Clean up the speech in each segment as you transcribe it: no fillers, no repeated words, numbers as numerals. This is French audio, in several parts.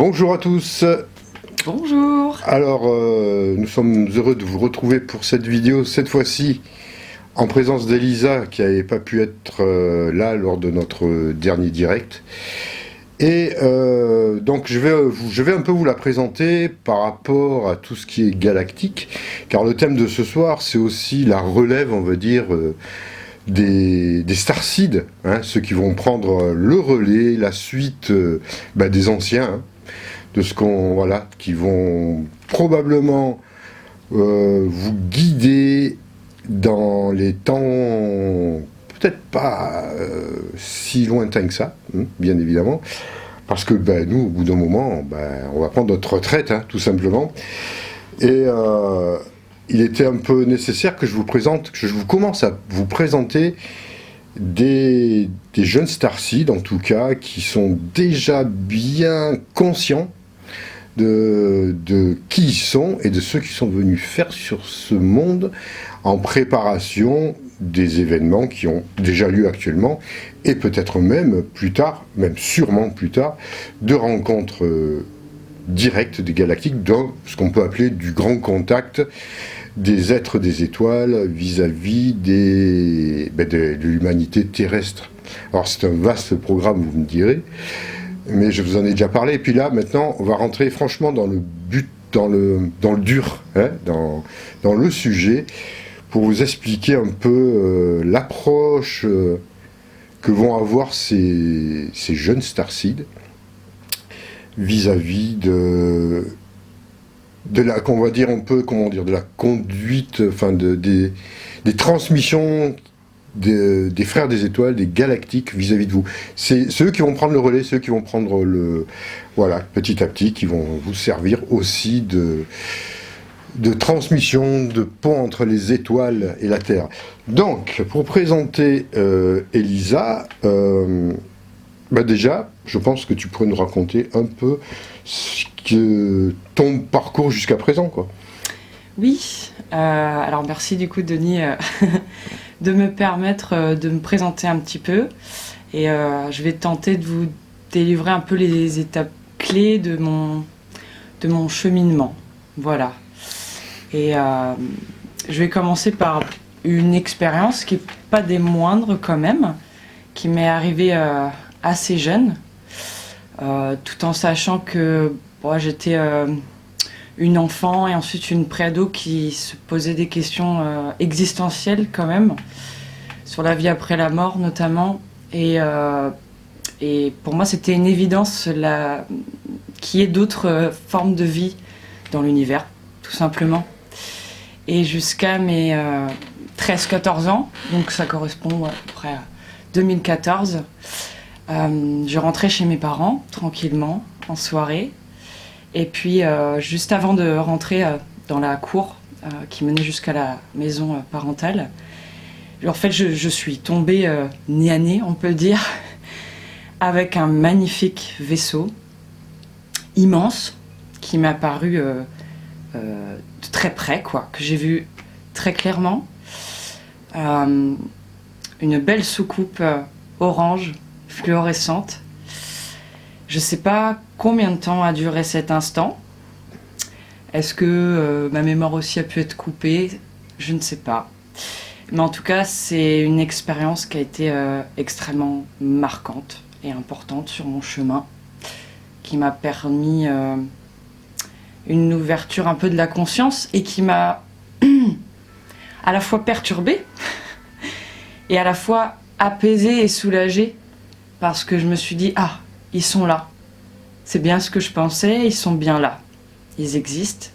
Bonjour à tous. Bonjour. Alors, nous sommes heureux de vous retrouver pour cette vidéo, cette fois-ci en présence d'Elisa qui n'avait pas pu être là lors de notre dernier direct. Et donc je vais un peu vous la présenter par rapport à tout ce qui est galactique, car le thème de ce soir c'est aussi la relève, on va dire, des starseeds, hein, ceux qui vont prendre le relais, la suite des anciens, hein, de ce qui vont probablement vous guider dans les temps peut-être pas si lointains que ça, hein, bien évidemment, parce que nous, au bout d'un moment, on va prendre notre retraite, hein, tout simplement, et il était un peu nécessaire que je vous commence à vous présenter des jeunes starseeds, en tout cas, qui sont déjà bien conscients de qui ils sont et de ce qu'ils sont venus faire sur ce monde en préparation des événements qui ont déjà lieu actuellement et peut-être même plus tard, même sûrement plus tard, de rencontres directes des galactiques dans ce qu'on peut appeler du grand contact des êtres des étoiles vis-à-vis de l'humanité terrestre. Alors c'est un vaste programme, vous me direz, mais je vous en ai déjà parlé. Et puis là, maintenant, on va rentrer franchement dans le but, dans le dur, hein, dans le sujet, pour vous expliquer un peu l'approche que vont avoir ces jeunes starseeds vis-à-vis de la, qu'on va dire un peu, de la conduite, enfin des transmissions des frères des étoiles, des galactiques vis-à-vis de vous. C'est ceux qui vont prendre le relais, ceux qui vont prendre petit à petit, qui vont vous servir aussi de transmission, de pont entre les étoiles et la Terre. Donc, pour présenter Elisa, déjà, je pense que tu pourrais nous raconter un peu ton parcours jusqu'à présent, quoi. Oui, alors merci du coup Denis de me permettre de me présenter un petit peu et je vais tenter de vous délivrer un peu les étapes clés de mon cheminement. Voilà. Et je vais commencer par une expérience qui n'est pas des moindres quand même, qui m'est arrivée assez jeune, tout en sachant que j'étais une enfant et ensuite une préado qui se posait des questions existentielles quand même, sur la vie après la mort notamment. Et pour moi c'était une évidence qu'il y ait d'autres formes de vie dans l'univers, tout simplement. Et jusqu'à mes 13-14 ans, donc ça correspond à peu près à 2014, je rentrais chez mes parents tranquillement en soirée. Et puis juste avant de rentrer dans la cour qui menait jusqu'à la maison parentale, en fait je suis tombée nez à nez, on peut dire, avec un magnifique vaisseau immense qui m'est apparu de très près, que j'ai vu très clairement. Une belle soucoupe orange fluorescente. Je ne sais pas combien de temps a duré cet instant. Est-ce que ma mémoire aussi a pu être coupée? Je ne sais pas. Mais en tout cas, c'est une expérience qui a été extrêmement marquante et importante sur mon chemin, qui m'a permis une ouverture un peu de la conscience et qui m'a à la fois perturbée et à la fois apaisée et soulagée, parce que je me suis dit, ils sont là. C'est bien ce que je pensais, ils sont bien là. Ils existent,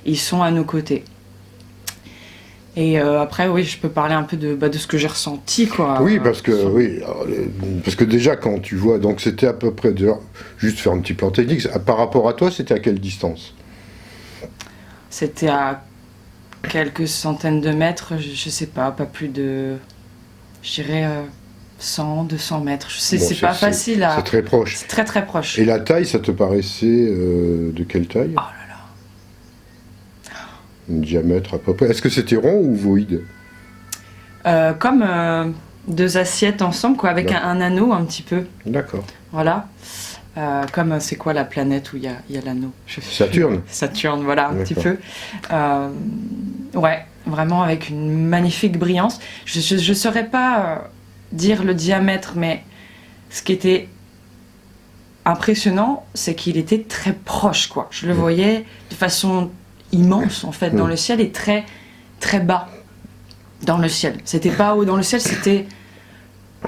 ils sont à nos côtés. Et après, oui, je peux parler un peu de ce que j'ai ressenti, quoi. Oui, parce que déjà, quand tu vois, donc c'était à peu près, juste faire un petit plan technique, par rapport à toi, c'était à quelle distance? C'était à quelques centaines de mètres, je sais pas plus de, je dirais 100, 200 mètres. C'est pas facile à... C'est très proche. C'est très très proche. Et la taille, ça te paraissait de quelle taille? Oh là là. Un diamètre à peu près. Est-ce que c'était rond ou ovoïde? Comme deux assiettes ensemble, avec un anneau un petit peu. D'accord. Voilà. Comme c'est quoi la planète où il y a l'anneau? Saturne. Saturne, voilà, un petit peu. Ouais, vraiment avec une magnifique brillance. Je ne saurais pas dire le diamètre, mais ce qui était impressionnant, c'est qu'il était très proche, quoi. Je le voyais de façon immense, en fait, dans le ciel et très, très bas dans le ciel. C'était pas haut dans le ciel, c'était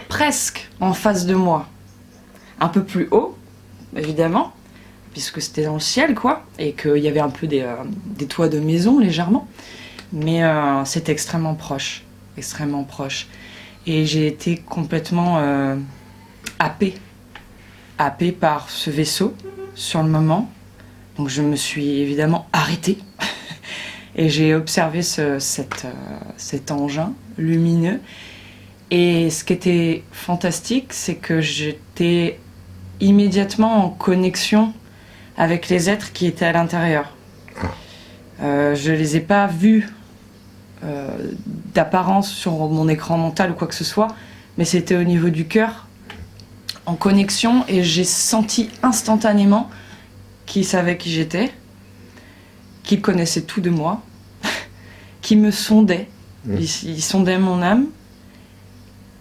presque en face de moi. Un peu plus haut, évidemment, puisque c'était dans le ciel, quoi, et qu'il y avait un peu des toits de maison, légèrement. Mais c'était extrêmement proche, extrêmement proche. Et j'ai été complètement happée par ce vaisseau, sur le moment. Donc je me suis évidemment arrêtée, et j'ai observé cet engin lumineux. Et ce qui était fantastique, c'est que j'étais immédiatement en connexion avec les êtres qui étaient à l'intérieur. Je les ai pas vus d'apparence sur mon écran mental ou quoi que ce soit, mais c'était au niveau du cœur, en connexion, et j'ai senti instantanément qu'ils savaient qui j'étais, qu'ils connaissaient tout de moi, qu'ils me sondaient, ils sondaient mon âme,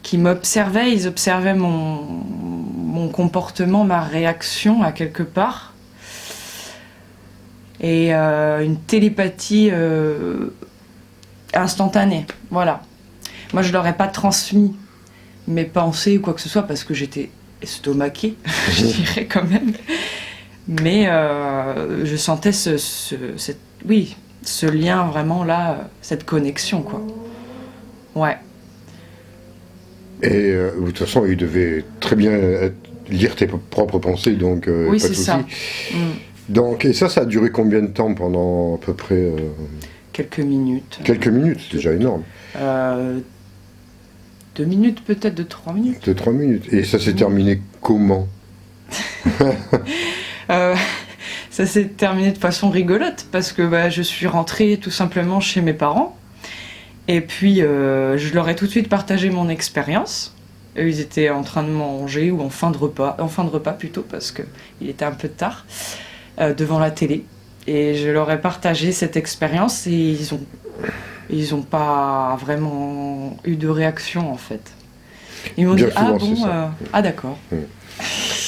qui m'observaient, ils observaient mon comportement, ma réaction à quelque part. Et une télépathie instantanée, voilà. Moi, je leur ai pas transmis mes pensées ou quoi que ce soit parce que j'étais estomaquée, je dirais quand même. Mais je sentais ce lien vraiment là, cette connexion, quoi. Ouais. Et de toute façon, il devait très bien lire tes propres pensées, donc oui, pas de c'est ça. Donc, et ça a duré combien de temps pendant à peu près Quelques minutes. Quelques minutes, c'est déjà énorme. 2 minutes peut-être, de 3 minutes. De 3 minutes. Et ça s'est terminé comment? Ça s'est terminé de façon rigolote, parce que je suis rentrée tout simplement chez mes parents. Et puis, je leur ai tout de suite partagé mon expérience. Eux, ils étaient en train de manger, ou en fin de repas plutôt, parce qu'il était un peu tard, devant la télé. Et je leur ai partagé cette expérience, et ils ont pas vraiment eu de réaction, en fait. Ils m'ont dit, ah d'accord.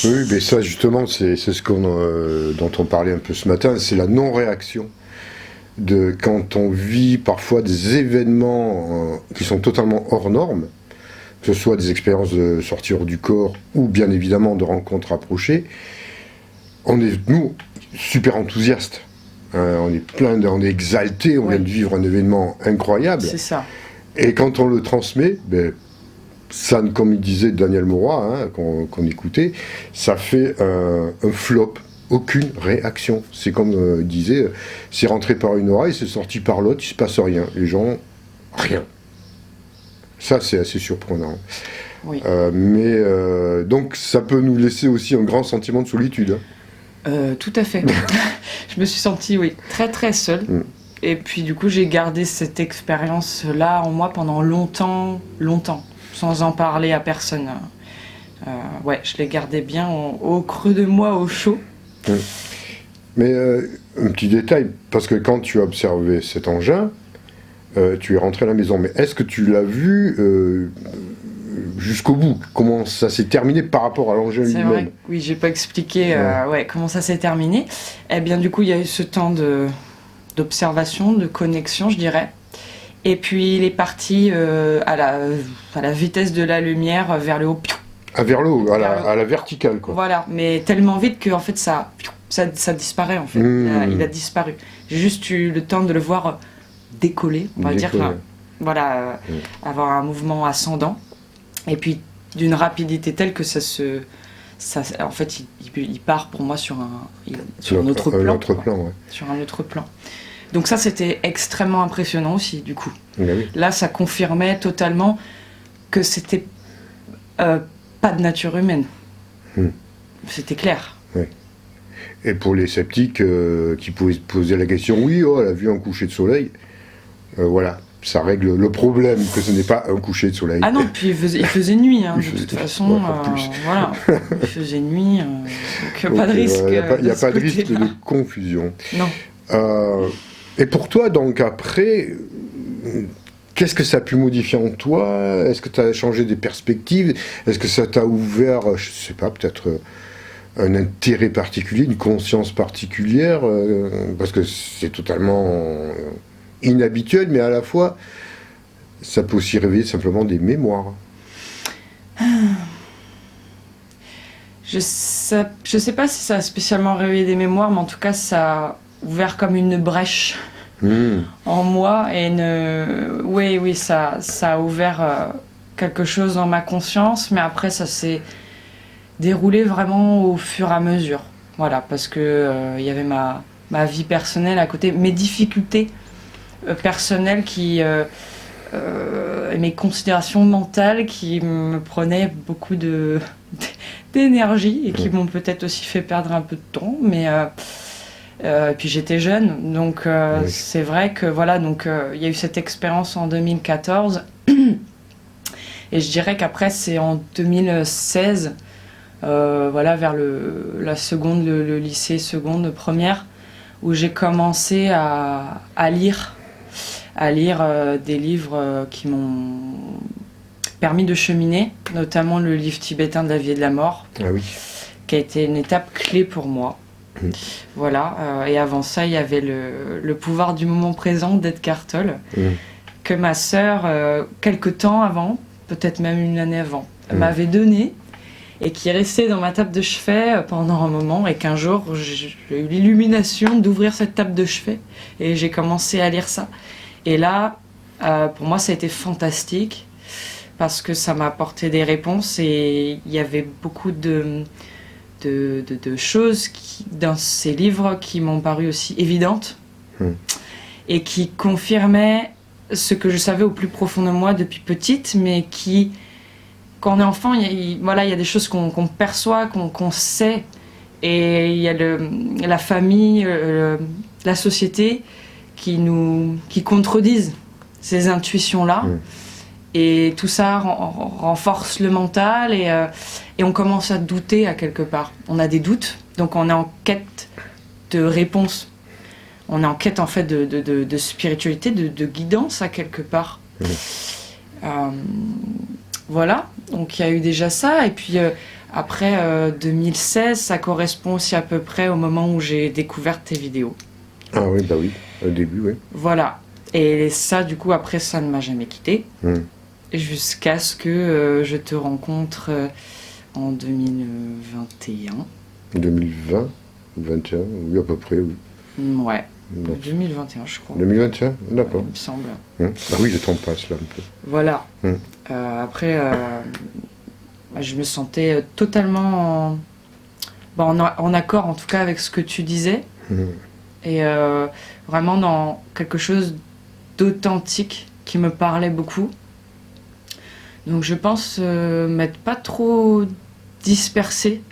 Oui, mais ça, justement, c'est ce dont on parlait un peu ce matin, c'est la non-réaction. Quand on vit parfois des événements qui sont totalement hors normes, que ce soit des expériences de sortie hors du corps ou bien évidemment de rencontres approchées, on est, nous, super enthousiastes. On est exaltés, on vient de vivre un événement incroyable. C'est ça. Et quand on le transmet, ça, comme il disait Daniel Mauroy, qu'on écoutait, ça fait un flop. Aucune réaction. C'est comme il disait, c'est rentré par une oreille, c'est sorti par l'autre, il se passe rien. Les gens, rien. Ça, c'est assez surprenant. Oui. Donc, ça peut nous laisser aussi un grand sentiment de solitude. Tout à fait. Je me suis sentie, très très seule. Et puis, du coup, j'ai gardé cette expérience-là en moi pendant longtemps, sans en parler à personne. Je l'ai gardé bien au creux de moi, au chaud. Mais un petit détail, parce que quand tu as observé cet engin, tu es rentré à la maison, mais est-ce que tu l'as vu jusqu'au bout? Comment ça s'est terminé par rapport à l'engin lui-même? C'est vrai, oui, j'ai pas expliqué comment ça s'est terminé. Eh bien, du coup, il y a eu ce temps d'observation, de connexion, je dirais. Et puis, il est parti à la vitesse de la lumière vers le haut. Ah, vers le haut, à la verticale, quoi. Voilà, mais tellement vite que en fait, ça disparaît, en fait. Il a disparu. J'ai juste eu le temps de le voir décoller, on va dire. Voilà, avoir un mouvement ascendant. Et puis, d'une rapidité telle que en fait, il part pour moi sur un autre plan. Sur un autre plan. Donc ça, c'était extrêmement impressionnant aussi, du coup. Oui. Là, ça confirmait totalement que c'était pas de nature humaine. C'était clair. Oui. Et pour les sceptiques qui pouvaient se poser la question, elle a vu un coucher de soleil, voilà. ça règle le problème, que ce n'est pas un coucher de soleil. Ah non, puis il faisait nuit, hein, de toute façon. Ouais, voilà, il faisait nuit, donc pas de risque. Il n'y a pas de risque de confusion. Non. Et pour toi, donc, après, qu'est-ce que ça a pu modifier en toi? Est-ce que tu as changé des perspectives? Est-ce que ça t'a ouvert, je ne sais pas, peut-être un intérêt particulier, une conscience particulière? Parce que c'est totalement inhabituel, mais à la fois, ça peut aussi réveiller simplement des mémoires. Je sais pas si ça a spécialement réveillé des mémoires, mais en tout cas, ça a ouvert comme une brèche en moi. Et oui, ça a ouvert quelque chose dans ma conscience, mais après, ça s'est déroulé vraiment au fur et à mesure. Voilà, parce que il y avait ma vie personnelle à côté, mes difficultés personnelles et mes considérations mentales qui me prenaient beaucoup d'énergie et qui m'ont peut-être aussi fait perdre un peu de temps, mais et puis j'étais jeune, donc oui. C'est vrai que voilà, donc il y a eu cette expérience en 2014 et je dirais qu'après c'est en 2016, voilà, vers la seconde, le lycée seconde, première, où j'ai commencé à lire des livres qui m'ont permis de cheminer, notamment le livre tibétain de la vie et de la mort, qui a été une étape clé pour moi. Voilà, et avant ça, il y avait le pouvoir du moment présent d'Edgar Tolle, que ma sœur, quelque temps avant, peut-être même une année avant, m'avait donné, et qui est resté dans ma table de chevet pendant un moment, et qu'un jour, j'ai eu l'illumination d'ouvrir cette table de chevet, et j'ai commencé à lire ça. Et là, pour moi, ça a été fantastique, parce que ça m'a apporté des réponses, et il y avait beaucoup de choses dans ces livres qui m'ont paru aussi évidentes, et qui confirmaient ce que je savais au plus profond de moi depuis petite, mais qui, quand on est enfant, il y a des choses qu'on perçoit, qu'on sait, et il y a la famille, la société qui contredisent ces intuitions-là. Et tout ça renforce le mental et on commence à douter à quelque part. On a des doutes, donc on est en quête de réponse. On est en quête en fait de spiritualité, de guidance à quelque part. Voilà, donc il y a eu déjà ça. Et puis après 2016, ça correspond aussi à peu près au moment où j'ai découvert tes vidéos. Ah oui, bah oui, au début, oui. Voilà, et ça du coup après ça ne m'a jamais quitté. Jusqu'à ce que je te rencontre en 2021. 2020 2021, oui, à peu près, oui. Ouais, 2021, je crois. 2021, d'accord. Il me semble. Ah oui, le temps passe là un peu. Voilà. Après, je me sentais totalement en accord, en tout cas, avec ce que tu disais. Et vraiment dans quelque chose d'authentique qui me parlait beaucoup. Donc je pense m'être pas trop dispersée.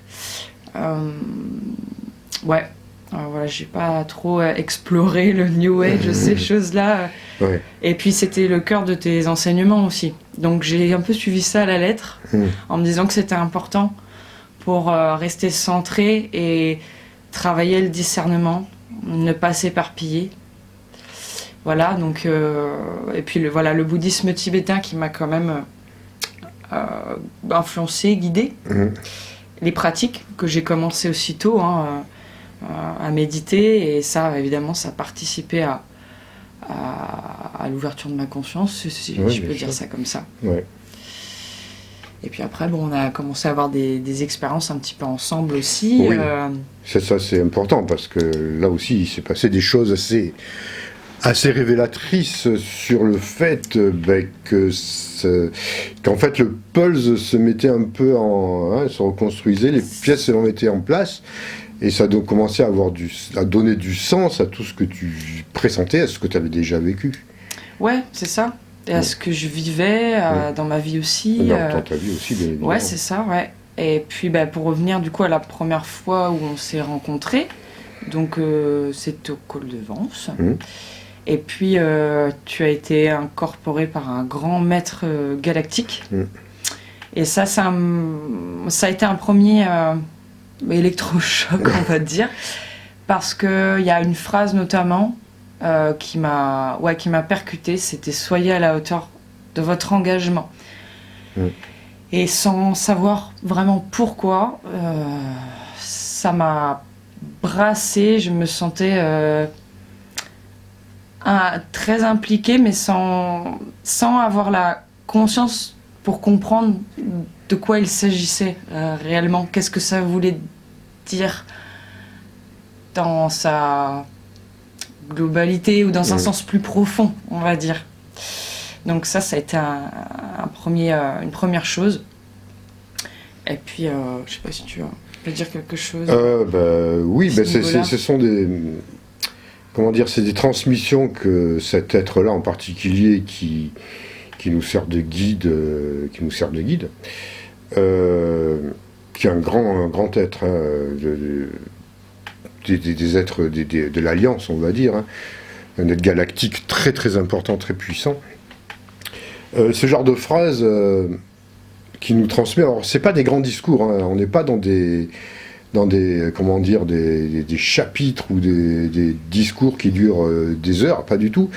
Voilà, j'ai pas trop exploré le New Age, ces choses-là. Et puis c'était le cœur de tes enseignements aussi. Donc j'ai un peu suivi ça à la lettre, en me disant que c'était important pour rester centré et travailler le discernement, ne pas s'éparpiller. Voilà, donc et puis le bouddhisme tibétain qui m'a quand même influencé, guidé. Les pratiques que j'ai commencé aussitôt à méditer, et ça évidemment ça participait à l'ouverture de ma conscience, si je peux dire ça comme ça. Et puis après on a commencé à avoir des expériences un petit peu ensemble aussi. Ça c'est important, parce que là aussi il s'est passé des choses assez révélatrice sur le fait qu'en fait le pulse se mettait un peu se reconstruisait, les pièces se mettaient en place, et ça a donc commencé à donner du sens à tout ce que tu pressentais, à ce que tu avais déjà vécu. Ouais, c'est ça. Et à ce que je vivais dans ma vie aussi. Dans ta vie aussi, bien évidemment. Ouais, c'est ça, ouais. Et puis pour revenir du coup à la première fois où on s'est rencontrés, donc c'était au Col de Vence. Et puis, tu as été incorporé par un grand maître galactique. Et ça a été un premier électrochoc, on va dire. Parce qu'il y a une phrase notamment qui m'a percuté. C'était « Soyez à la hauteur de votre engagement ». Et sans savoir vraiment pourquoi, ça m'a brassée. Je me sentais très impliquée, mais sans avoir la conscience pour comprendre de quoi il s'agissait réellement. Qu'est-ce que ça voulait dire dans sa globalité ou dans un sens plus profond, on va dire. Donc ça a été une première chose. Et puis, je sais pas si tu veux dire quelque chose. Oui, ce sont des... Comment dire, c'est des transmissions que cet être-là en particulier qui nous sert de guide, qui est un grand être, des êtres de l'Alliance, on va dire, un être galactique très très important, très puissant. Ce genre de phrase qui nous transmet, alors c'est pas des grands discours, on n'est pas dans des comment dire, des chapitres ou des discours qui durent des heures, pas du tout.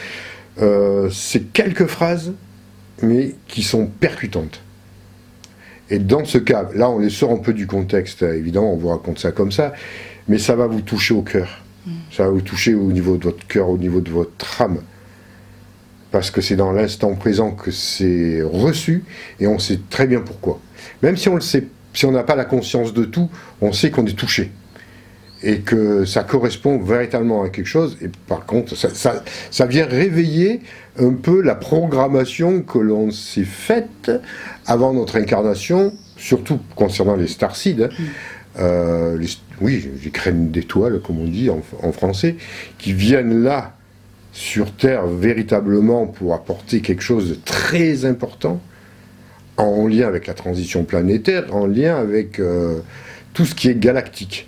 C'est quelques phrases, mais qui sont percutantes. Et dans ce cas, là on les sort un peu du contexte, évidemment on vous raconte ça comme ça, mais ça va vous toucher au cœur. Ça va vous toucher au niveau de votre cœur, au niveau de votre âme. Parce que c'est dans l'instant présent que c'est reçu, et on sait très bien pourquoi. Même si on le sait, si on n'a pas la conscience de tout, on sait qu'on est touché. Et que ça correspond véritablement à quelque chose, et par contre, ça vient réveiller un peu la programmation que l'on s'est faite avant notre incarnation, surtout concernant les starseeds, les graines d'étoiles, comme on dit en français, qui viennent là, sur Terre, véritablement pour apporter quelque chose de très important, en lien avec la transition planétaire, en lien avec tout ce qui est galactique.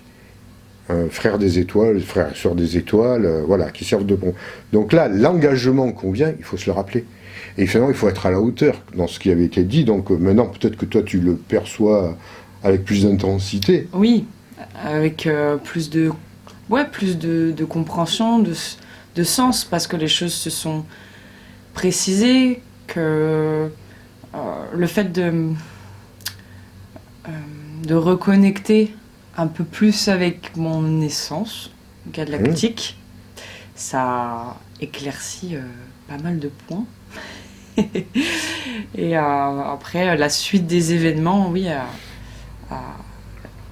Frères des étoiles, frères et sœurs des étoiles, voilà, qui servent de pont. Donc là, l'engagement qu'on vient, il faut se le rappeler. Et finalement, il faut être à la hauteur dans ce qui avait été dit. Donc maintenant, peut-être que toi, tu le perçois avec plus d'intensité. Oui, avec plus de compréhension, de sens, parce que les choses se sont précisées, que le fait de reconnecter un peu plus avec mon essence galactique, ça éclaircit pas mal de points. Et après, la suite des événements, oui,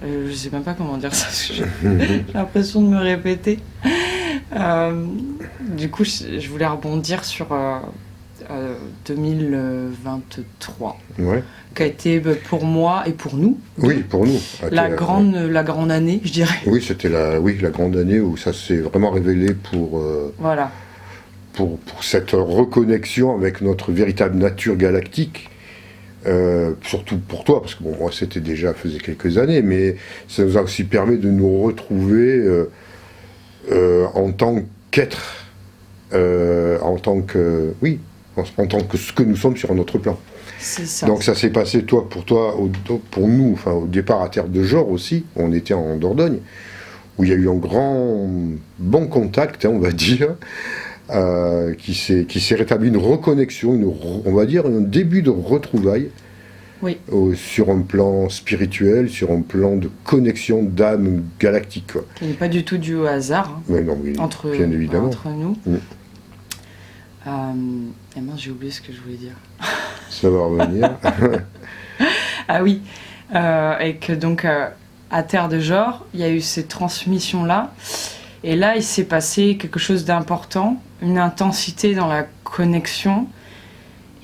je sais même pas comment dire ça, parce que j'ai l'impression de me répéter. Du coup, je voulais rebondir sur 2023, qui a été pour moi et pour nous, pour nous, la grande année, je dirais. Oui, c'était la grande année où ça s'est vraiment révélé pour cette reconnexion avec notre véritable nature galactique. Surtout pour toi, parce que bon, moi c'était déjà faisait quelques années, mais ça nous a aussi permis de nous retrouver en tant qu'être, en tant que ce que nous sommes sur un autre plan. C'est ça. Donc ça s'est passé pour nous, enfin au départ à Terre de Jor aussi, on était en Dordogne, où il y a eu un bon contact, on va dire, qui s'est rétabli, une reconnexion, on va dire un début de retrouvailles, sur un plan spirituel, sur un plan de connexion d'âme galactique. Qui n'est pas du tout dû au hasard, bien évidemment. Entre nous. Et mince, j'ai oublié ce que je voulais dire. Ça va revenir. Ah oui, et que donc à Terre de Jor, il y a eu cette transmission-là, et là il s'est passé quelque chose d'important, une intensité dans la connexion,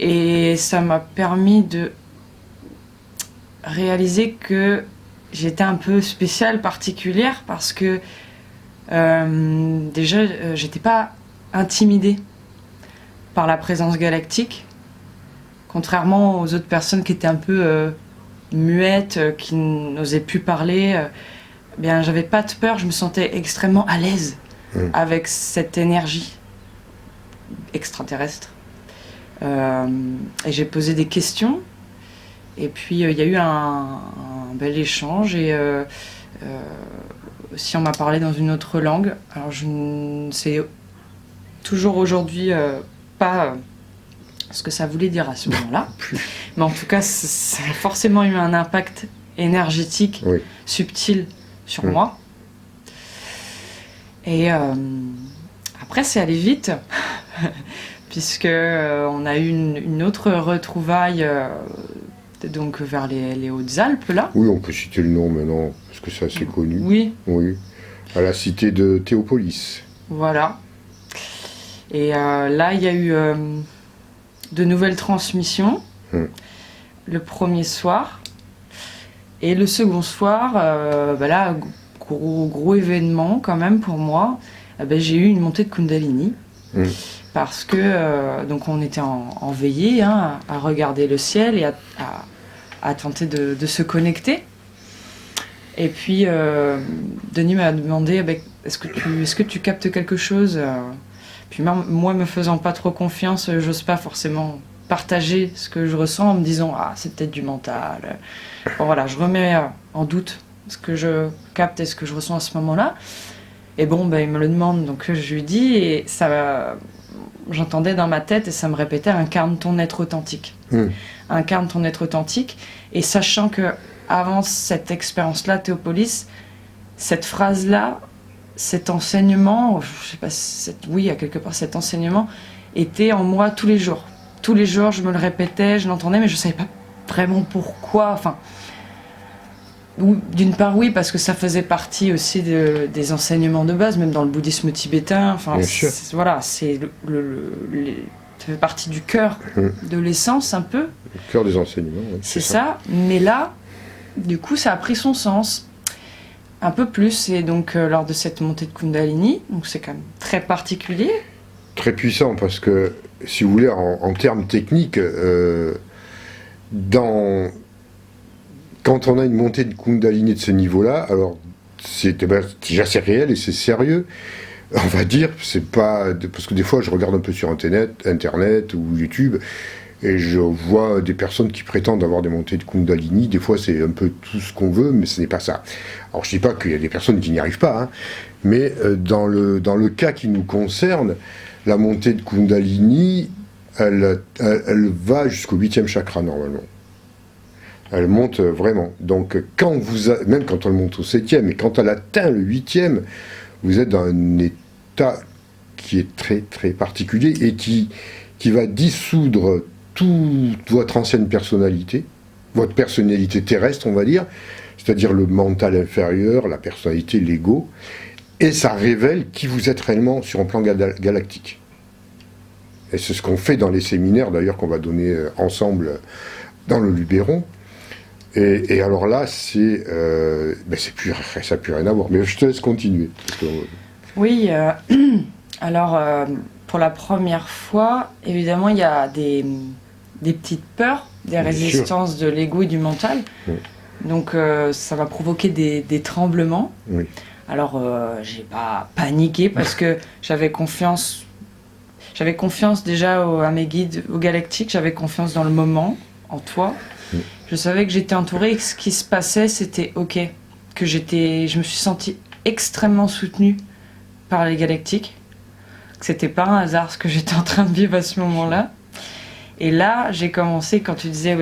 et ça m'a permis de réaliser que j'étais un peu spéciale, particulière, parce que déjà j'étais pas intimidée par la présence galactique, contrairement aux autres personnes qui étaient un peu muettes, qui n'osaient plus parler. Bien, j'avais pas de peur, je me sentais extrêmement à l'aise avec cette énergie. extraterrestre. Et j'ai posé des questions. Et puis il y a eu un bel échange. Et si on m'a parlé dans une autre langue, alors je ne sais toujours aujourd'hui pas ce que ça voulait dire à ce moment-là. Mais en tout cas, ça a forcément eu un impact énergétique, subtil sur moi. Et après, c'est allé vite, puisque on a eu une autre retrouvaille donc vers les Hautes-Alpes, là. Oui, on peut citer le nom maintenant, parce que c'est assez connu. Oui, à la cité de Théopolis. Voilà. Et là, il y a eu de nouvelles transmissions, le premier soir. Et le second soir, là, gros événement quand même pour moi, j'ai eu une montée de Kundalini. Parce que donc on était en veillée, à regarder le ciel et à tenter de se connecter. Et puis Denis m'a demandé est-ce que tu captes quelque chose. Puis moi, me faisant pas trop confiance, j'ose pas forcément partager ce que je ressens en me disant c'est peut-être du mental. Bon, voilà, je remets en doute ce que je capte et ce que je ressens à ce moment-là. Et bon, il me le demande, donc je lui dis, et ça, j'entendais dans ma tête et ça me répétait incarne ton être authentique. Incarne ton être authentique. Et sachant que avant cette expérience-là, Théopolis, cette phrase-là, cet enseignement, je sais pas, à quelque part, cet enseignement était en moi tous les jours. Tous les jours, je me le répétais, je l'entendais, mais je savais pas vraiment pourquoi. Enfin, d'une part, oui, parce que ça faisait partie aussi des enseignements de base, même dans le bouddhisme tibétain. Enfin, voilà, ça fait partie du cœur de l'essence, un peu. Le cœur des enseignements, oui, c'est ça. Mais là, du coup, ça a pris son sens. Un peu plus, et donc lors de cette montée de Kundalini, donc c'est quand même très particulier. Très puissant, parce que, si vous voulez, en termes techniques, quand on a une montée de Kundalini de ce niveau-là, alors déjà c'est réel et c'est sérieux, on va dire, c'est pas... Parce que des fois je regarde un peu sur Internet ou YouTube, et je vois des personnes qui prétendent avoir des montées de Kundalini. Des fois, c'est un peu tout ce qu'on veut, mais ce n'est pas ça. Alors, je ne dis pas qu'il y a des personnes qui n'y arrivent pas, mais dans le cas qui nous concerne, la montée de Kundalini, elle va jusqu'au 8e chakra, normalement. Elle monte vraiment. Donc, même quand elle monte au 7e, et quand elle atteint le 8e, vous êtes dans un état qui est très, très particulier et qui va dissoudre toute votre ancienne personnalité, votre personnalité terrestre, on va dire, c'est-à-dire le mental inférieur, la personnalité, l'ego, et ça révèle qui vous êtes réellement sur un plan galactique. Et c'est ce qu'on fait dans les séminaires, d'ailleurs, qu'on va donner ensemble dans le Luberon. Et alors là, ça n'a plus rien à voir. Mais je te laisse continuer. Oui, alors, pour la première fois, évidemment, il y a des petites peurs, des résistances de l'ego et du mental. Donc ça va provoquer des tremblements. Alors j'ai pas paniqué parce que j'avais confiance déjà à mes guides, au galactique, j'avais confiance dans le moment, en toi. Je savais que j'étais entourée et que ce qui se passait c'était ok, que je me suis sentie extrêmement soutenue par les galactiques, que c'était pas un hasard ce que j'étais en train de vivre à ce moment-là. Et là, j'ai commencé, quand tu disais,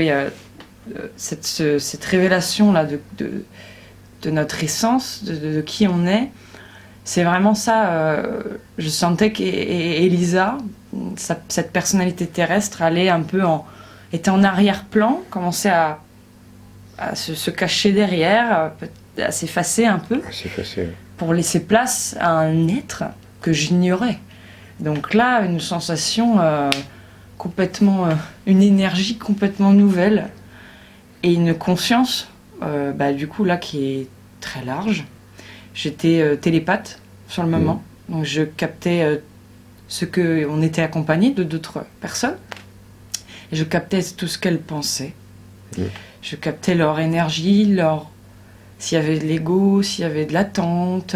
cette révélation-là de notre essence, de qui on est, c'est vraiment ça. Je sentais qu'Elisa, cette personnalité terrestre, allait un peu était en arrière-plan, commençait à se cacher derrière, à s'effacer un peu, pour laisser place à un être que j'ignorais. Donc là, une sensation complètement, une énergie complètement nouvelle et une conscience, du coup là qui est très large. J'étais télépathe sur le moment, donc je captais ce que on était accompagné de d'autres personnes. Et je captais tout ce qu'elles pensaient. Je captais leur énergie, s'il y avait de l'ego, s'il y avait de l'attente.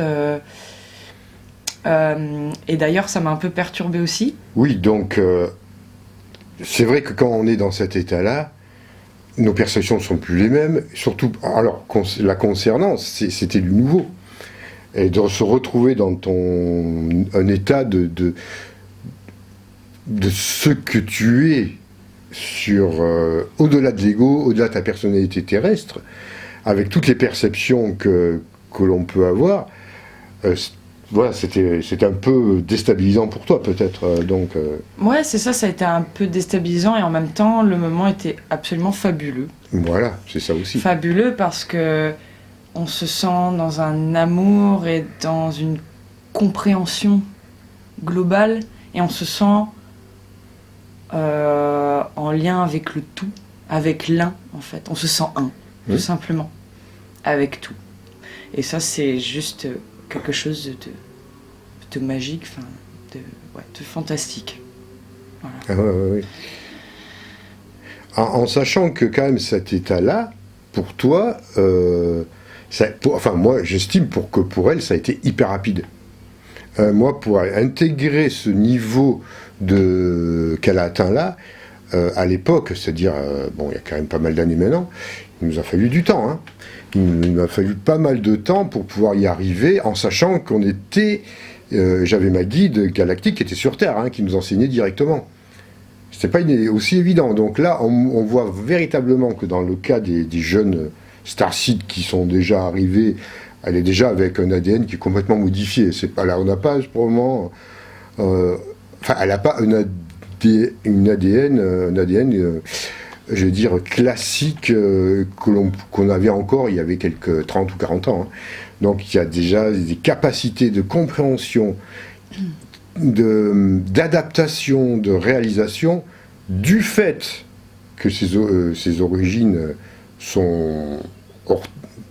Et d'ailleurs, ça m'a un peu perturbée aussi. Oui, donc c'est vrai que quand on est dans cet état-là, nos perceptions ne sont plus les mêmes. Surtout, alors, la concernant, c'était du nouveau. Et de se retrouver dans un état de ce que tu es au-delà de l'ego, au-delà de ta personnalité terrestre, avec toutes les perceptions que l'on peut avoir, voilà, c'était un peu déstabilisant pour toi, peut-être. Ouais, c'est ça, ça a été un peu déstabilisant et en même temps, le moment était absolument fabuleux. Voilà, c'est ça aussi. Fabuleux parce que on se sent dans un amour et dans une compréhension globale et on se sent en lien avec le tout, avec l'un en fait. On se sent un, tout simplement, avec tout. Et ça, c'est juste quelque chose de magique, de fantastique. Voilà. Ah, ouais. En sachant que quand même cet état-là, pour toi, moi j'estime que pour elle, ça a été hyper rapide. Moi, pour intégrer ce niveau qu'elle a atteint là, à l'époque, c'est-à-dire, il y a quand même pas mal d'années maintenant, il nous a fallu du temps. Hein. Il m'a fallu pas mal de temps pour pouvoir y arriver, en sachant qu'on était... j'avais ma guide galactique qui était sur Terre, hein, qui nous enseignait directement. C'était pas aussi évident. Donc là, on voit véritablement que dans le cas des jeunes starseeds qui sont déjà arrivés, elle est déjà avec un ADN qui est complètement modifié. C'est pas là, on n'a pas pour le moment... elle n'a pas un ADN, je veux dire, classique qu'on avait encore il y avait quelques 30 ou 40 ans. Hein. Donc il y a déjà des capacités de compréhension, d'adaptation, de réalisation, du fait que ses origines sont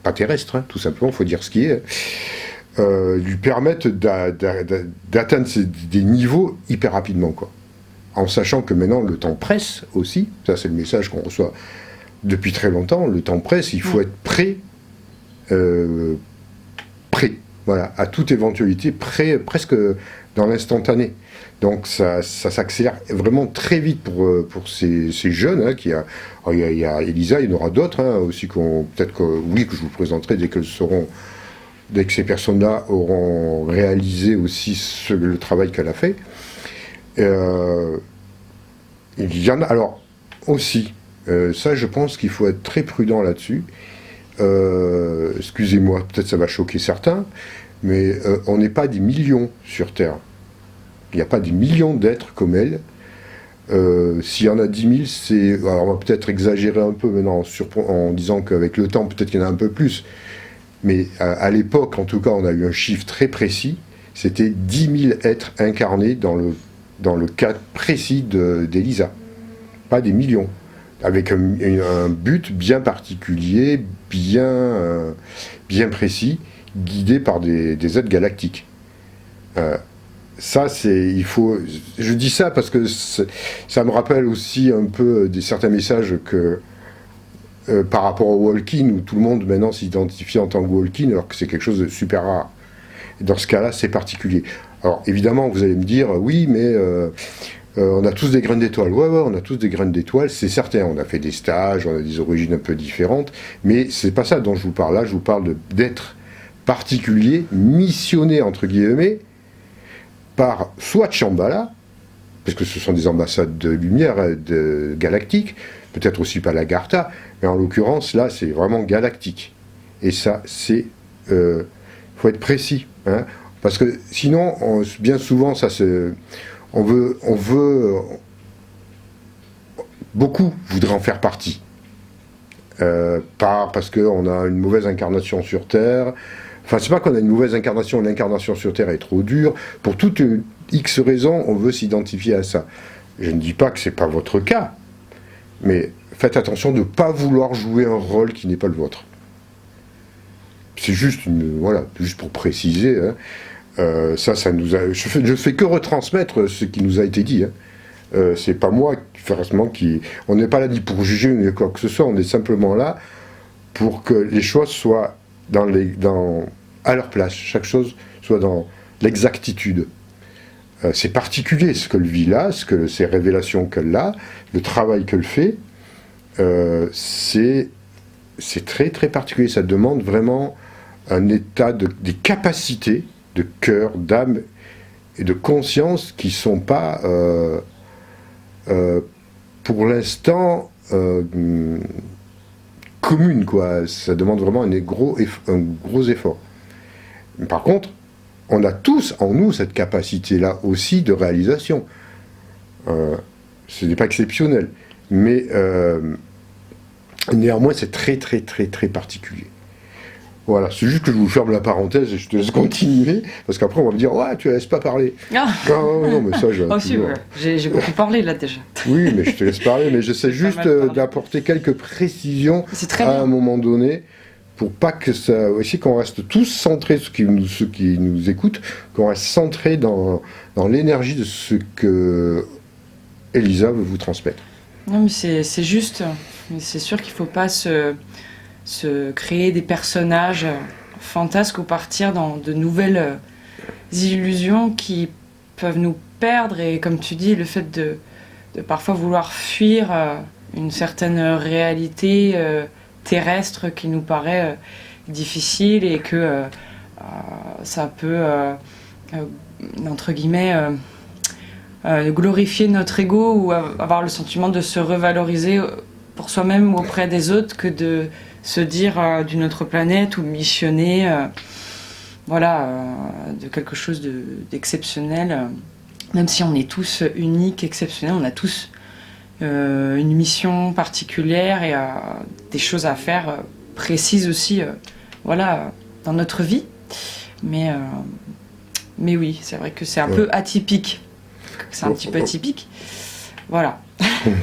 pas terrestres, hein, tout simplement, il faut dire ce qui est, lui permettent d'atteindre des niveaux hyper rapidement, quoi. En sachant que maintenant le temps presse aussi, ça c'est le message qu'on reçoit depuis très longtemps, le temps presse, il faut être prêt, voilà, à toute éventualité, prêt presque dans l'instantané. Donc ça s'accélère vraiment très vite pour ces jeunes, hein, il y a Elisa, il y en aura d'autres, hein, aussi, que je vous présenterai dès que ces personnes-là auront réalisé aussi le travail qu'elle a fait. Il y en a, alors, aussi, ça je pense qu'il faut être très prudent là-dessus. Excusez-moi, peut-être ça va choquer certains, mais on n'est pas des millions sur Terre. Il n'y a pas des millions d'êtres comme elle. S'il y en a 10 000, alors on va peut-être exagérer un peu maintenant en disant qu'avec le temps, peut-être qu'il y en a un peu plus. Mais à l'époque, en tout cas, on a eu un chiffre très précis. C'était 10 000 êtres incarnés dans le cas précis d'Elisa. Pas des millions. Avec un but bien particulier, bien précis, guidé par des êtres galactiques. Ça, je dis ça parce que ça me rappelle aussi un peu certains messages que par rapport au Walking, où tout le monde maintenant s'identifie en tant que Walking, alors que c'est quelque chose de super rare. Et dans ce cas-là, c'est particulier. Alors, évidemment, vous allez me dire, oui, mais on a tous des graines d'étoiles. Ouais, on a tous des graines d'étoiles, c'est certain. On a fait des stages, on a des origines un peu différentes, mais c'est pas ça dont je vous parle là. Je vous parle d'êtres particuliers, missionnés, entre guillemets, par soit Shambhala, parce que ce sont des ambassades de lumière galactiques, peut-être aussi par l'Agartha, mais en l'occurrence, là, c'est vraiment galactique. Et ça, faut être précis, hein, parce que sinon, bien souvent, beaucoup voudraient en faire partie, parce qu'on a une mauvaise incarnation sur Terre. Enfin, c'est pas qu'on a une mauvaise incarnation, l'incarnation sur Terre est trop dure. Pour toute X raison, on veut s'identifier à ça. Je ne dis pas que c'est pas votre cas, mais faites attention de ne pas vouloir jouer un rôle qui n'est pas le vôtre. C'est juste juste pour préciser. Hein. Ça nous a. Je fais que retransmettre ce qui nous a été dit. Hein. C'est pas moi, forcément, on n'est pas là ni pour juger ni quoi que ce soit. On est simplement là pour que les choses soient à leur place. Chaque chose soit l'exactitude. C'est particulier ce qu'elle vit là, ces révélations qu'elle a, le travail qu'elle fait, c'est très très particulier. Ça demande vraiment un état des capacités de cœur, d'âme et de conscience qui ne sont pas, pour l'instant, communes, quoi. Ça demande vraiment un gros effort. Par contre, on a tous en nous cette capacité-là aussi de réalisation. Ce n'est pas exceptionnel, mais néanmoins c'est très très très très particulier. Voilà, c'est juste que je vous ferme la parenthèse et je te laisse continuer, parce qu'après on va me dire « Ouais, tu ne laisses pas parler Ah. !» Non, mais ça, j'ai beaucoup parlé là déjà. Oui, mais je te laisse parler, mais j'essaie juste d'apporter quelques précisions à un moment donné, pour pas que ça... Aussi qu'on reste tous centrés, ceux qui nous écoutent, qu'on reste centrés dans l'énergie de ce que Elisa veut vous transmettre. Non, mais c'est juste. C'est sûr qu'il ne faut pas se créer des personnages fantasques ou partir dans de nouvelles illusions qui peuvent nous perdre. Et comme tu dis, le fait de parfois vouloir fuir une certaine réalité terrestre qui nous paraît difficile et que ça peut, entre guillemets, glorifier notre ego ou avoir le sentiment de se revaloriser pour soi-même ou auprès des autres que de se dire d'une autre planète ou missionner de quelque chose d'exceptionnel. Même si on est tous uniques, exceptionnels, on a tous une mission particulière et des choses à faire précises aussi dans notre vie. Mais oui, c'est vrai que c'est un peu atypique. C'est un petit peu atypique. Voilà.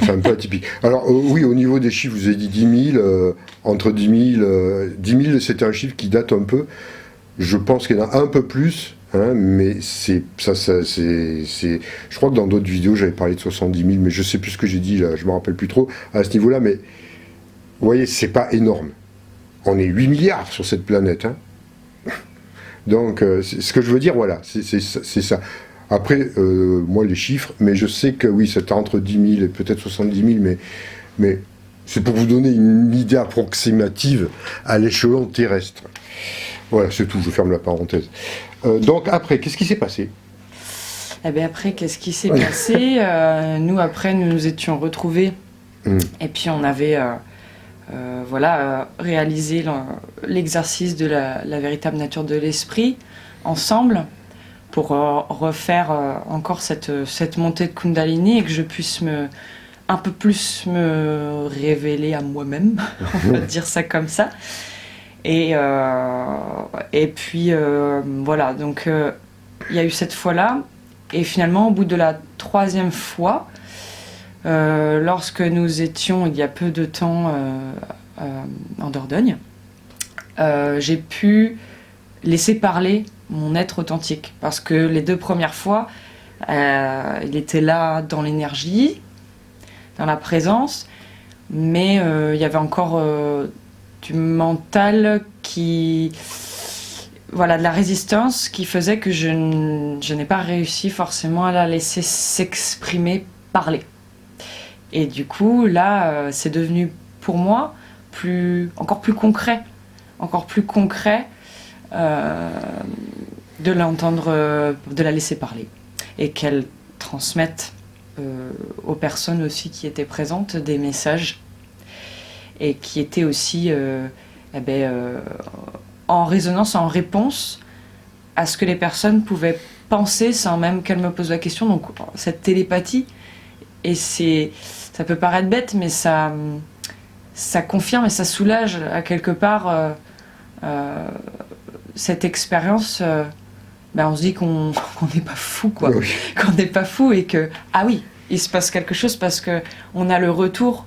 C'est un peu atypique. Alors oui, au niveau des chiffres, vous avez dit 10 000, entre 10 000, 10 000 c'est un chiffre qui date un peu. Je pense qu'il y en a un peu plus, mais je crois que dans d'autres vidéos j'avais parlé de 70 000, mais je sais plus ce que j'ai dit là, je me rappelle plus trop à ce niveau-là, mais vous voyez, c'est pas énorme. On est 8 milliards sur cette planète, donc ce que je veux dire, voilà, c'est ça. Après, moi, les chiffres, mais je sais que oui, c'est entre 10 000 et peut-être 70 000, mais c'est pour vous donner une idée approximative à l'échelon terrestre. Voilà, c'est tout, je ferme la parenthèse. Donc après, qu'est-ce qui s'est passé ? Eh bien après, qu'est-ce qui s'est passé ? Nous, après, nous nous étions retrouvés, et puis on avait réalisé l'exercice de la véritable nature de l'esprit, ensemble, pour refaire encore cette montée de Kundalini et que je puisse un peu plus me révéler à moi-même, on va dire ça comme ça. Et puis voilà, donc il y a eu cette fois-là, et finalement au bout de la 3e fois, lorsque nous étions il y a peu de temps en Dordogne, j'ai pu laisser parler mon être authentique, parce que les 2 premières fois il était là dans l'énergie, dans la présence, mais il y avait encore du mental de la résistance qui faisait que je n'ai pas réussi forcément à la laisser s'exprimer, parler. Et du coup là c'est devenu pour moi encore plus concret de l'entendre, de la laisser parler, et qu'elle transmette aux personnes aussi qui étaient présentes des messages, et qui étaient aussi en résonance, en réponse à ce que les personnes pouvaient penser sans même qu'elles me posent la question. Donc cette télépathie, et ça peut paraître bête, mais ça confirme et ça soulage à quelque part cette expérience. On se dit qu'on n'est pas fou, quoi. Oui. Qu'on n'est pas fou, et que, ah oui, il se passe quelque chose, parce qu'on a le retour,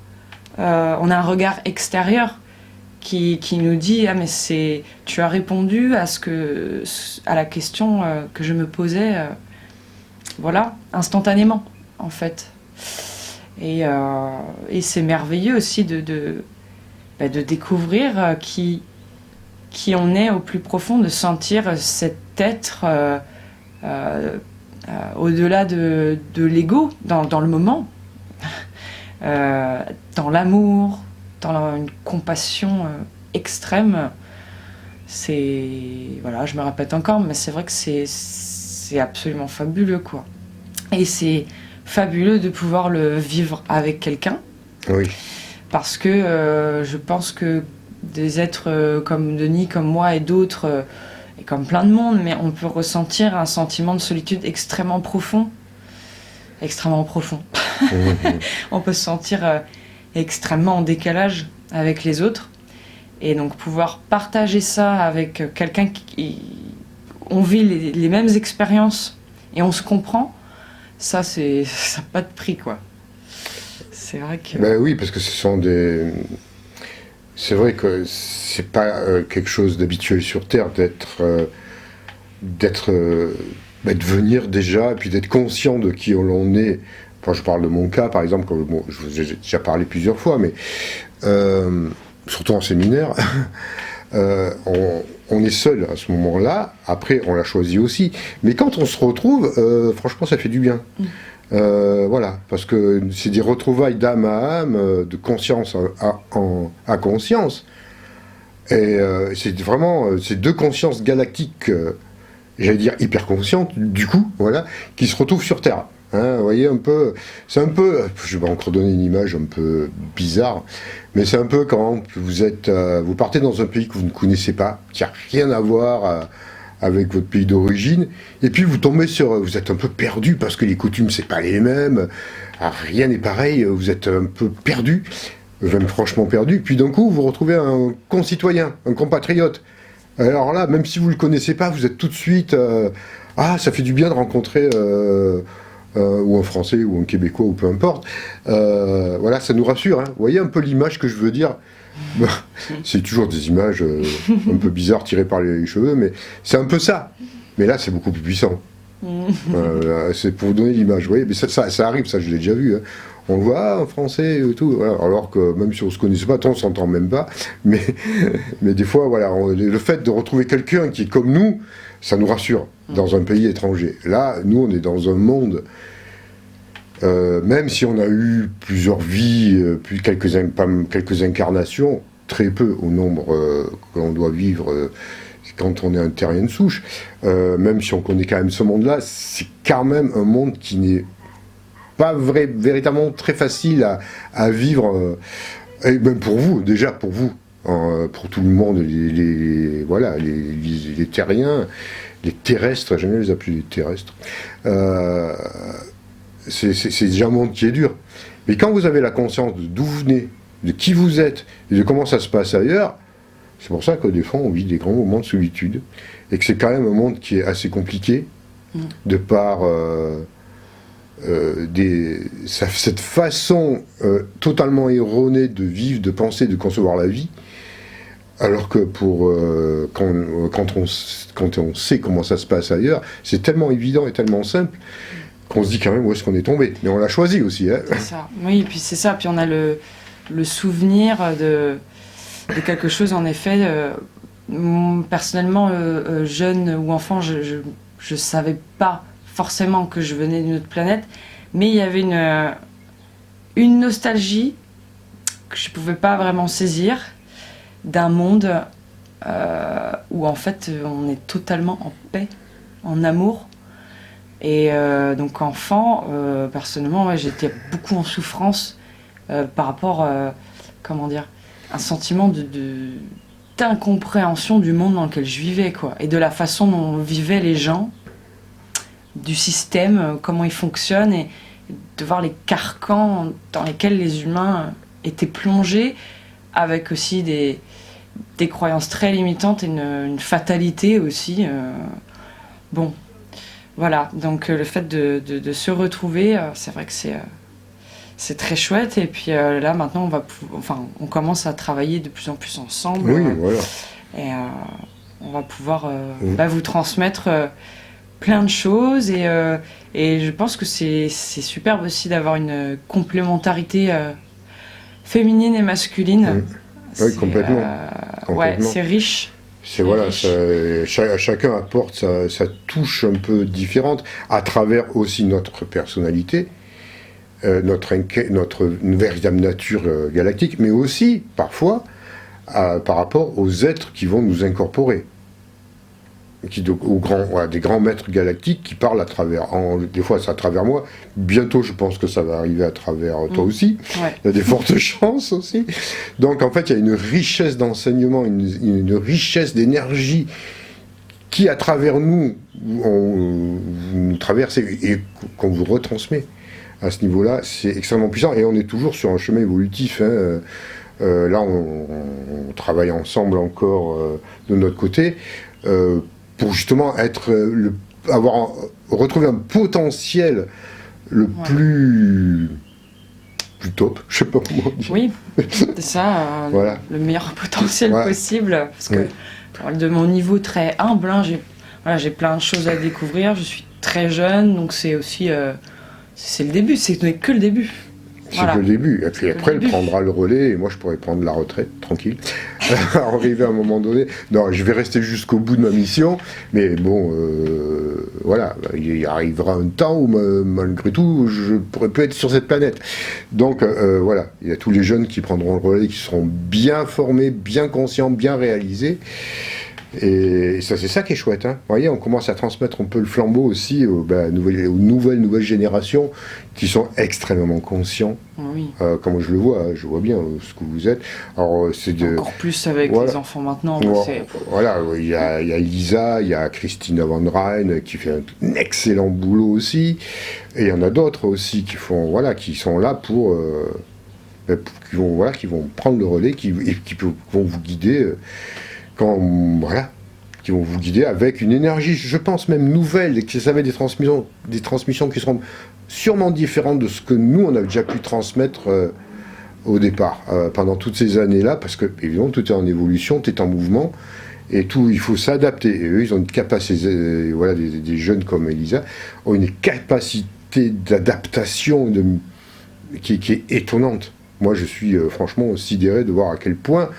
on a un regard extérieur qui nous dit « Ah, mais tu as répondu à la question que je me posais, instantanément, en fait. » Et c'est merveilleux aussi de découvrir qui on est au plus profond, de sentir cet être au-delà de l'ego, dans le moment, dans l'amour, dans une compassion extrême. C'est, voilà, je me répète encore, mais c'est vrai que c'est absolument fabuleux, quoi. Et c'est fabuleux de pouvoir le vivre avec quelqu'un. Oui. Parce que je pense que des êtres comme Denis, comme moi et d'autres, et comme plein de monde, mais on peut ressentir un sentiment de solitude extrêmement profond. Extrêmement profond. On peut se sentir extrêmement en décalage avec les autres. Et donc pouvoir partager ça avec quelqu'un qui... On vit les mêmes expériences et on se comprend, ça n'a pas de prix, quoi. C'est vrai que... Ben oui, parce que ce sont des... C'est vrai que c'est pas quelque chose d'habituel sur Terre de venir déjà, et puis d'être conscient de qui l'on est. Quand je parle de mon cas, par exemple, bon, je vous ai déjà parlé plusieurs fois, mais surtout en séminaire, on est seul à ce moment-là. Après, on l'a choisi aussi. Mais quand on se retrouve, franchement, ça fait du bien. Voilà, parce que c'est des retrouvailles d'âme à âme, de conscience à conscience. Et c'est vraiment ces deux consciences galactiques, j'allais dire hyper conscientes, du coup, voilà, qui se retrouvent sur Terre. Hein, vous voyez, un peu, c'est un peu, je vais encore donner une image un peu bizarre, mais c'est un peu quand vous partez dans un pays que vous ne connaissez pas, qui n'a rien à voir avec votre pays d'origine, et puis vous êtes un peu perdu parce que les coutumes c'est pas les mêmes, rien n'est pareil, vous êtes un peu perdu, même franchement perdu, puis d'un coup vous retrouvez un concitoyen, un compatriote. Alors là, même si vous le connaissez pas, vous êtes tout de suite, ça fait du bien de rencontrer ou un Français ou un Québécois ou peu importe. Voilà, ça nous rassure. Hein. Vous voyez un peu l'image que je veux dire. C'est toujours des images un peu bizarres tirées par les cheveux, mais c'est un peu ça. Mais là, c'est beaucoup plus puissant. C'est pour vous donner l'image. Vous voyez, mais ça arrive, ça je l'ai déjà vu. Hein. On le voit, un Français et tout. Voilà. Alors que même si on ne se connaissait pas, on ne s'entend même pas. Mais des fois, voilà, le fait de retrouver quelqu'un qui est comme nous, ça nous rassure dans un pays étranger. Là, nous, on est dans un monde, même si on a eu plusieurs vies, quelques incarnations, très peu au nombre que l'on doit vivre quand on est un terrien de souche, même si on connaît quand même ce monde-là, c'est quand même un monde qui n'est pas véritablement très facile à vivre, et même pour vous, déjà pour vous. Pour tout le monde, les terriens, les terrestres, j'aime bien les appeler les terrestres, c'est déjà un monde qui est dur. Mais quand vous avez la conscience d'où vous venez, de qui vous êtes, et de comment ça se passe ailleurs, c'est pour ça que des fois on vit des grands moments de solitude, et que c'est quand même un monde qui est assez compliqué, de par cette façon totalement erronée de vivre, de penser, de concevoir la vie. Alors que quand on sait comment ça se passe ailleurs, c'est tellement évident et tellement simple qu'on se dit quand même où est-ce qu'on est tombé. Mais on l'a choisi aussi. Hein. C'est ça. Oui, puis c'est ça. Puis on a le souvenir de quelque chose, en effet. Personnellement, jeune ou enfant, je savais pas forcément que je venais d'une autre planète, mais il y avait une nostalgie que je pouvais pas vraiment saisir, d'un monde où en fait on est totalement en paix, en amour. Et donc enfant, personnellement, j'étais beaucoup en souffrance par rapport, un sentiment d'incompréhension du monde dans lequel je vivais, quoi, et de la façon dont vivaient les gens, du système, comment il fonctionne, et de voir les carcans dans lesquels les humains étaient plongés, avec aussi des croyances très limitantes et une fatalité aussi. Bon, voilà, donc le fait de se retrouver, c'est vrai que c'est très chouette. Et puis là, maintenant, on commence à travailler de plus en plus ensemble. Oui, voilà. Et on va pouvoir vous transmettre plein de choses. Et je pense que c'est superbe aussi d'avoir une complémentarité féminine et masculine. Oui, complètement. Ouais, c'est riche. C'est voilà, chacun apporte sa touche un peu différente à travers aussi notre personnalité, notre véritable nature galactique, mais aussi parfois par rapport aux êtres qui vont nous incorporer. Des grands maîtres galactiques qui parlent à travers, des fois c'est à travers moi, bientôt je pense que ça va arriver à travers toi aussi, ouais. Il y a des fortes chances aussi, donc en fait il y a une richesse d'enseignement, une richesse d'énergie qui à travers nous, nous traverse et qu'on vous retransmet. À ce niveau-là, c'est extrêmement puissant et on est toujours sur un chemin évolutif, hein. Là on travaille ensemble encore de notre côté, pour justement retrouver un potentiel le plus top, je sais pas comment dire. Oui, c'est ça, voilà. Le meilleur potentiel possible, parce que de mon niveau très humble, hein, j'ai plein de choses à découvrir, je suis très jeune, donc c'est aussi, c'est le début, c'est que le début. C'est que le début, et puis après elle prendra le relais, et moi je pourrais prendre la retraite, tranquille, arriver à un moment donné. Non, je vais rester jusqu'au bout de ma mission, mais bon, voilà, il arrivera un temps où malgré tout, je pourrais plus être sur cette planète. Donc voilà, il y a tous les jeunes qui prendront le relais, qui seront bien formés, bien conscients, bien réalisés. Et ça, c'est ça qui est chouette, hein. Vous voyez, on commence à transmettre un peu le flambeau aussi aux nouvelles générations qui sont extrêmement conscients. Oui. Comme je le vois bien ce que vous êtes. Alors, encore plus avec les enfants maintenant. Voilà, il y a Lisa, il y a Christina Van Rijn qui fait un excellent boulot aussi. Et il y en a d'autres aussi qui sont là qui vont prendre le relais, qui vont vous guider. Qui vont vous guider avec une énergie, je pense même nouvelle, que ça va être des transmissions qui seront sûrement différentes de ce que nous, on a déjà pu transmettre au départ, pendant toutes ces années-là, parce que, évidemment, tout est en évolution, tout est en mouvement, et tout, il faut s'adapter. Et eux, ils ont une capacité, des jeunes comme Elisa, ont une capacité d'adaptation qui est étonnante. Moi, je suis franchement sidéré de voir à quel point...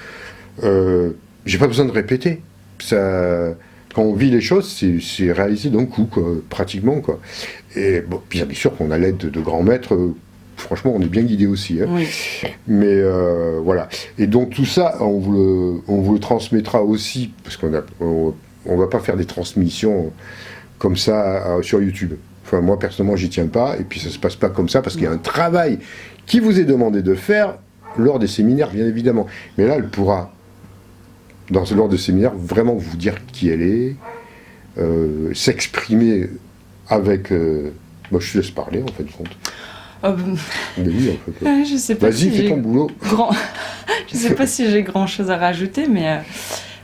j'ai pas besoin de répéter. Ça, quand on vit les choses, c'est réalisé d'un coup, pratiquement, quoi. Et bon, bien sûr qu'on a l'aide de grands maîtres. Franchement, on est bien guidé aussi. Hein. Oui. Mais voilà. Et donc tout ça, on vous le transmettra aussi, parce on va pas faire des transmissions comme ça sur YouTube. Enfin, moi personnellement, j'y tiens pas. Et puis ça se passe pas comme ça parce qu'il y a un travail qui vous est demandé de faire lors des séminaires, bien évidemment. Mais là, elle pourra, dans ce genre de séminaire, vraiment vous dire qui elle est, s'exprimer avec... moi, je te laisse parler, en fin de compte. Mais oui, en fait. Je sais pas. Vas-y, fais ton boulot. Je sais pas si j'ai grand-chose à rajouter, mais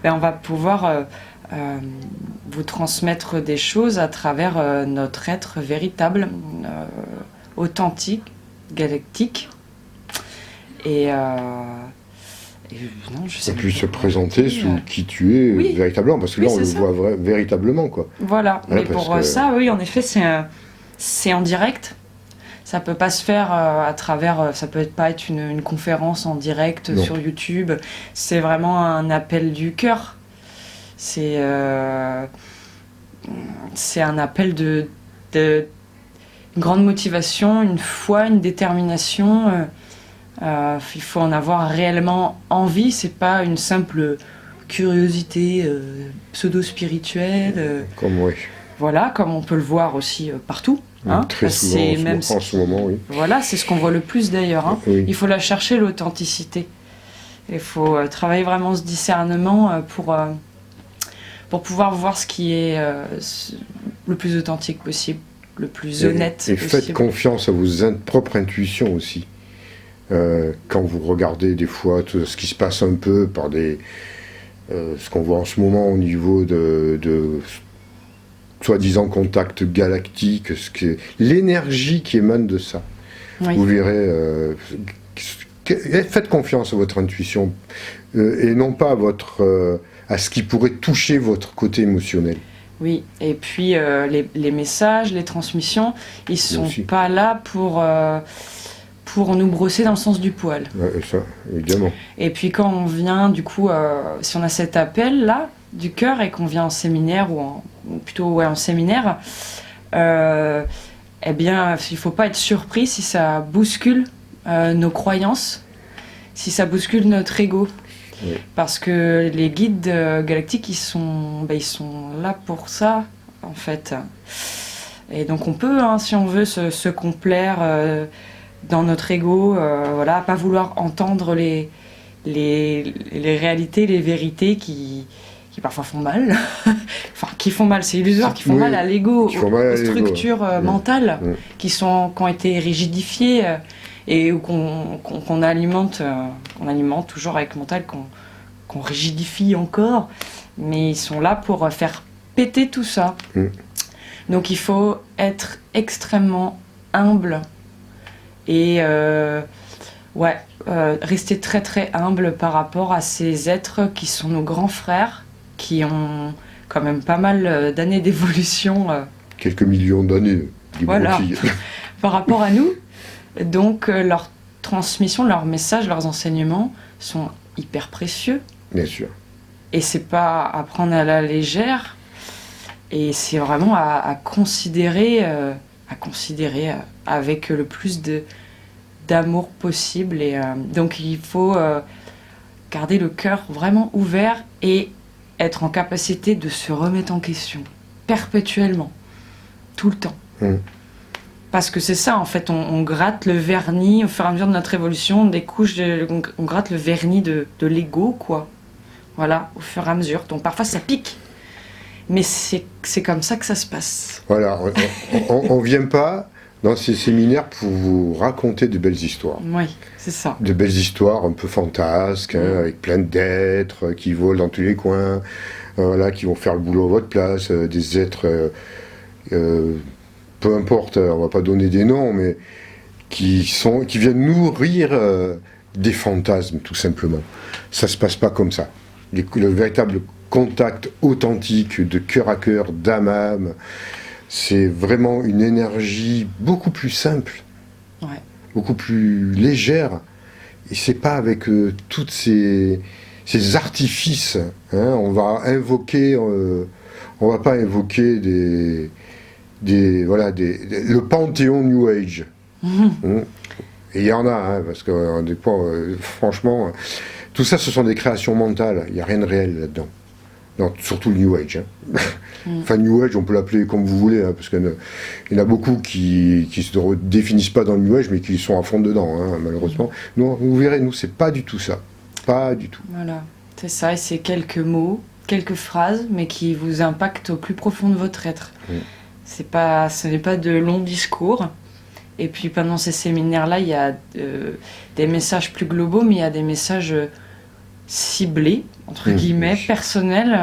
on va pouvoir vous transmettre des choses à travers notre être véritable, authentique, galactique. Et non, je sais et puis se présenter sous qui tu es véritablement, parce que là on le voit véritablement, quoi. Voilà, mais pour ça, oui, en effet, c'est en direct. Ça peut pas se faire à travers, ça peut pas être une conférence en direct sur YouTube. C'est vraiment un appel du cœur. C'est un appel de une grande motivation, une foi, une détermination. Il faut en avoir réellement envie, c'est pas une simple curiosité pseudo-spirituelle. Voilà, comme on peut le voir aussi partout. Hein, très souvent, en ce moment, oui. Voilà, c'est ce qu'on voit le plus d'ailleurs. Hein. Oui. Il faut la chercher, l'authenticité. Il faut travailler vraiment ce discernement pour pouvoir voir ce qui est le plus authentique possible, le plus honnête possible. Et faites confiance à vos propres intuitions aussi. Quand vous regardez des fois tout ce qui se passe un peu par ce qu'on voit en ce moment au niveau de soi-disant contact galactique, l'énergie qui émane de ça. Oui. Vous verrez, faites confiance à votre intuition et non pas à ce qui pourrait toucher votre côté émotionnel. Oui, et puis les messages, les transmissions, ils sont pas là pour nous brosser dans le sens du poil. Ouais, ça, évidemment. Et puis quand on vient, du coup, si on a cet appel-là, du cœur et qu'on vient en séminaire, ou plutôt ouais, en séminaire, eh bien, il ne faut pas être surpris si ça bouscule nos croyances, si ça bouscule notre ego. Oui. Parce que les guides galactiques, ils sont là pour ça, en fait. Et donc on peut, hein, si on veut, se complaire dans notre ego, voilà, pas vouloir entendre les réalités, les vérités qui parfois font mal. Enfin, qui font mal, c'est illusoire, qui font mal à l'ego, aux structures mentales qui ont été rigidifiées et qu'on alimente toujours avec mental, qu'on rigidifie encore. Mais ils sont là pour faire péter tout ça. Donc il faut être extrêmement humble et rester très très humble par rapport à ces êtres qui sont nos grands frères, qui ont quand même pas mal d'années d'évolution. Quelques millions d'années. Voilà, par rapport à nous. Donc leur transmission, leurs messages, leurs enseignements sont hyper précieux. Bien sûr. Et c'est pas à prendre à la légère. Et c'est vraiment à considérer avec le plus d'amour possible. Et donc il faut garder le cœur vraiment ouvert et être en capacité de se remettre en question perpétuellement, tout le temps. Parce que c'est ça, en fait, on gratte le vernis au fur et à mesure de notre évolution, on gratte le vernis de l'ego, quoi. Voilà, au fur et à mesure. Donc parfois ça pique. Mais c'est comme ça que ça se passe. Voilà, on ne vient pas dans ces séminaires pour vous raconter de belles histoires. Oui, c'est ça. De belles histoires un peu fantasques, avec plein d'êtres qui volent dans tous les coins, voilà, qui vont faire le boulot à votre place, des êtres, peu importe, on ne va pas donner des noms, mais qui viennent nourrir des fantasmes, tout simplement. Ça ne se passe pas comme ça. Le véritable contact authentique, de cœur à cœur, d'âme à âme, c'est vraiment une énergie beaucoup plus simple, beaucoup plus légère. Et c'est pas avec toutes ces artifices. On va pas invoquer le panthéon New Age. Et il y en a, parce que des fois, franchement, tout ça, ce sont des créations mentales. Il n'y a rien de réel là-dedans. Non, surtout le New Age. Enfin, New Age, on peut l'appeler comme vous voulez, parce qu'il y en a beaucoup qui ne se définissent pas dans le New Age, mais qui sont à fond dedans, malheureusement. Nous, vous verrez, nous, c'est pas du tout ça. Pas du tout. Voilà, c'est ça, et c'est quelques mots, quelques phrases, mais qui vous impactent au plus profond de votre être. Ce n'est pas de longs discours. Et puis, pendant ces séminaires-là, il y a des messages plus globaux, mais il y a des messages ciblés, entre guillemets, personnels,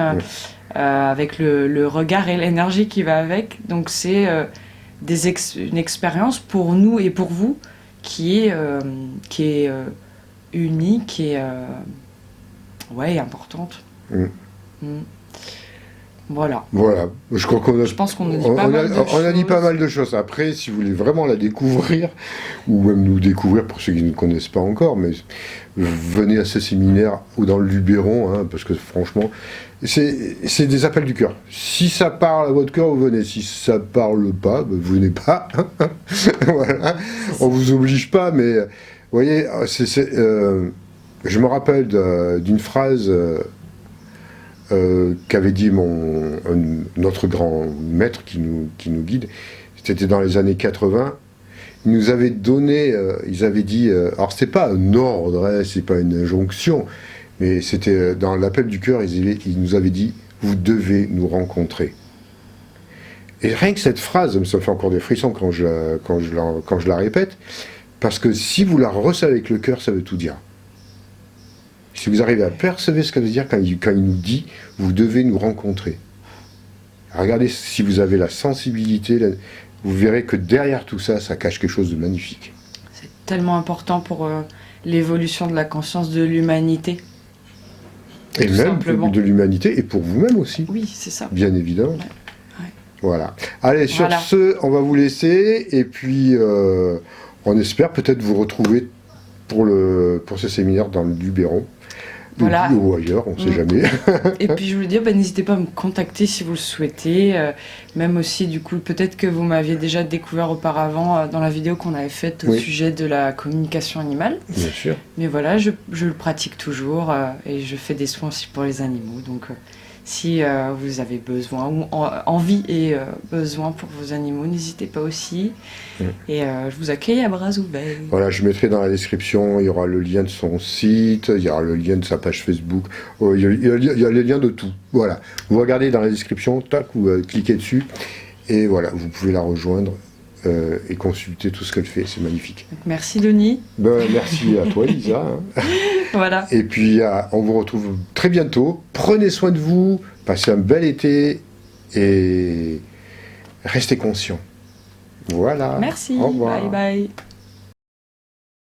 avec le regard et l'énergie qui va avec. Donc c'est une expérience pour nous et pour vous qui est unique et importante. Voilà. Je pense qu'on a dit pas mal de choses. On a dit pas mal de choses. Après, si vous voulez vraiment la découvrir, ou même nous découvrir pour ceux qui ne connaissent pas encore, mais venez à ce séminaire ou dans le Luberon, parce que franchement, c'est des appels du cœur. Si ça parle à votre cœur, vous venez. Si ça parle pas, vous venez pas. Voilà. On vous oblige pas, mais vous voyez, je me rappelle d'une phrase qu'avait dit notre grand maître qui nous guide. C'était dans les années 80. Il nous avait donné, ils avaient dit, alors c'est pas un ordre, c'est pas une injonction, mais c'était dans l'appel du cœur, ils nous avaient dit, vous devez nous rencontrer. Et rien que cette phrase, ça me fait encore des frissons quand je la répète, parce que si vous la recevez avec le cœur, ça veut tout dire. Si vous arrivez à percevoir ce que ça veut dire quand il nous dit « vous devez nous rencontrer ». Regardez si vous avez la sensibilité, vous verrez que derrière tout ça, ça cache quelque chose de magnifique. C'est tellement important pour l'évolution de la conscience de l'humanité. Et même de l'humanité, et pour vous-même aussi. Oui, c'est ça. Bien évidemment. Voilà. Allez, sur ce, on va vous laisser, et puis on espère peut-être vous retrouver pour ce séminaire dans le Luberon. Voilà. Ou ailleurs, on ne sait jamais. Et puis je voulais dire, n'hésitez pas à me contacter si vous le souhaitez. Même aussi, du coup, peut-être que vous m'aviez déjà découvert auparavant dans la vidéo qu'on avait faite au sujet de la communication animale. Bien sûr. Mais voilà, je le pratique toujours et je fais des soins aussi pour les animaux. Donc si vous avez besoin ou envie et besoin pour vos animaux, n'hésitez pas aussi. Et je vous accueille à bras ouverts. Voilà, je mettrai dans la description, il y aura le lien de son site, il y aura le lien de sa page Facebook, il y a les liens de tout. Voilà, vous regardez dans la description, tac, vous cliquez dessus, et voilà, vous pouvez la rejoindre et consulter tout ce qu'elle fait, c'est magnifique. Donc, merci Denis. Merci à toi Lisa. Voilà. Et puis on vous retrouve très bientôt. Prenez soin de vous, passez un bel été et restez conscients. Voilà. Merci. Au revoir. Bye bye.